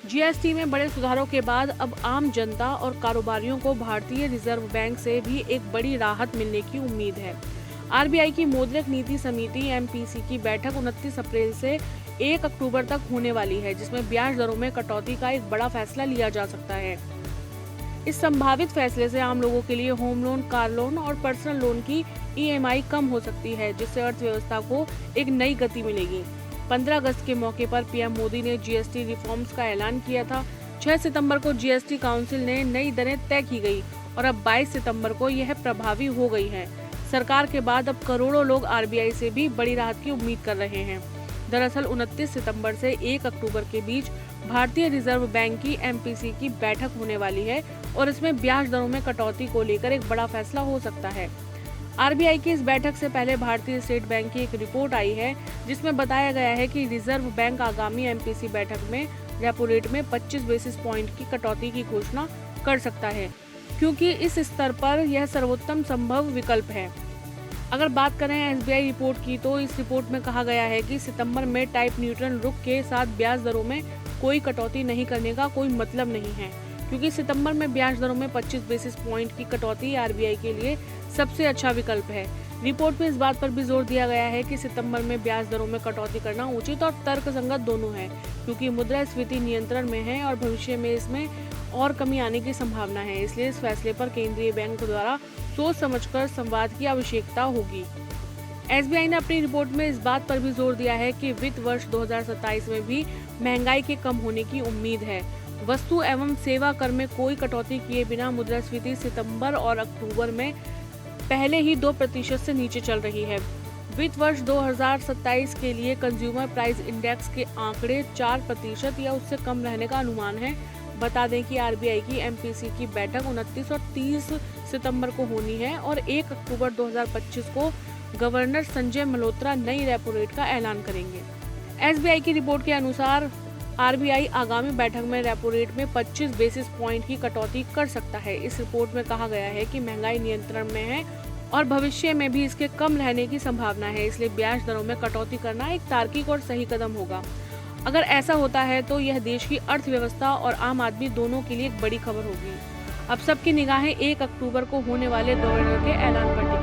GST में बड़े सुधारों के बाद अब आम जनता और कारोबारियों को भारतीय रिजर्व बैंक से भी एक बड़ी राहत मिलने की उम्मीद है। आरबीआई की मौद्रिक नीति समिति एमपीसी की बैठक 29 अप्रैल से 1 अक्टूबर तक होने वाली है, जिसमें ब्याज दरों में कटौती का एक बड़ा फैसला लिया जा सकता है। इस संभावित फैसले से आम लोगों के लिए होम लोन, कार लोन और पर्सनल लोन की ईएमआई कम हो सकती है, जिससे अर्थव्यवस्था को एक नई गति मिलेगी। 15 अगस्त के मौके पर पीएम मोदी ने जीएसटी रिफॉर्म्स का ऐलान किया था। 6 सितंबर को जीएसटी काउंसिल ने नई दरें तय की गई और अब 22 सितंबर को यह प्रभावी हो गई है। सरकार के बाद अब करोड़ों लोग आरबीआई से भी बड़ी राहत की उम्मीद कर रहे हैं। दरअसल 29 सितंबर से 1 अक्टूबर के बीच भारतीय रिजर्व बैंक की एमपीसी की बैठक होने वाली है और इसमें ब्याज दरों में कटौती को लेकर एक बड़ा फैसला हो सकता है। आरबीआई की इस बैठक से पहले भारतीय स्टेट बैंक की एक रिपोर्ट आई है, जिसमें बताया गया है कि रिजर्व बैंक आगामी एमपीसी बैठक में रेपो रेट में 25 बेसिस पॉइंट की कटौती की घोषणा कर सकता है, क्योंकि इस स्तर पर यह सर्वोत्तम संभव विकल्प है। अगर बात करें एसबीआई रिपोर्ट की, तो इस रिपोर्ट में कहा गया है कि सितंबर में टाइप न्यूट्रल रुख के साथ ब्याज दरों में कोई कटौती नहीं करने का कोई मतलब नहीं है, क्योंकि सितंबर में ब्याज दरों में 25 बेसिस पॉइंट की कटौती आरबीआई के लिए सबसे अच्छा विकल्प है। रिपोर्ट में इस बात पर भी जोर दिया गया है कि सितंबर में ब्याज दरों में कटौती करना उचित और तर्कसंगत दोनों है, क्योंकि मुद्रास्फीति नियंत्रण में है और भविष्य में इसमें और कमी आने की संभावना है। इसलिए इस फैसले पर केंद्रीय बैंक द्वारा सोच समझकर संवाद की आवश्यकता होगी। एसबीआई ने अपनी रिपोर्ट में इस बात पर भी जोर दिया है कि वित्त वर्ष 2027 में भी महंगाई के कम होने की उम्मीद है। वस्तु एवं सेवा कर में कोई कटौती किए बिना मुद्रास्फीति सितंबर और अक्टूबर में पहले ही 2% से नीचे चल रही है। वित्त वर्ष 2027 के लिए कंज्यूमर प्राइस इंडेक्स के आंकड़े 4% या उससे कम रहने का अनुमान है। बता दें कि आरबीआई की एमपीसी की बैठक 29 और 30 सितंबर को होनी है और 1 अक्टूबर 2025 को गवर्नर संजय मल्होत्रा नई रेपो रेट का ऐलान करेंगे। एसबीआई की रिपोर्ट के अनुसार आरबीआई आगामी बैठक में रेपो रेट में 25 बेसिस पॉइंट की कटौती कर सकता है। इस रिपोर्ट में कहा गया है कि महंगाई नियंत्रण में है और भविष्य में भी इसके कम रहने की संभावना है, इसलिए ब्याज दरों में कटौती करना एक तार्किक और सही कदम होगा। अगर ऐसा होता है तो यह देश की अर्थव्यवस्था और आम आदमी दोनों के लिए एक बड़ी खबर होगी। अब सबकी निगाहें 1 अक्टूबर को होने वाले गवर्नर के ऐलान पर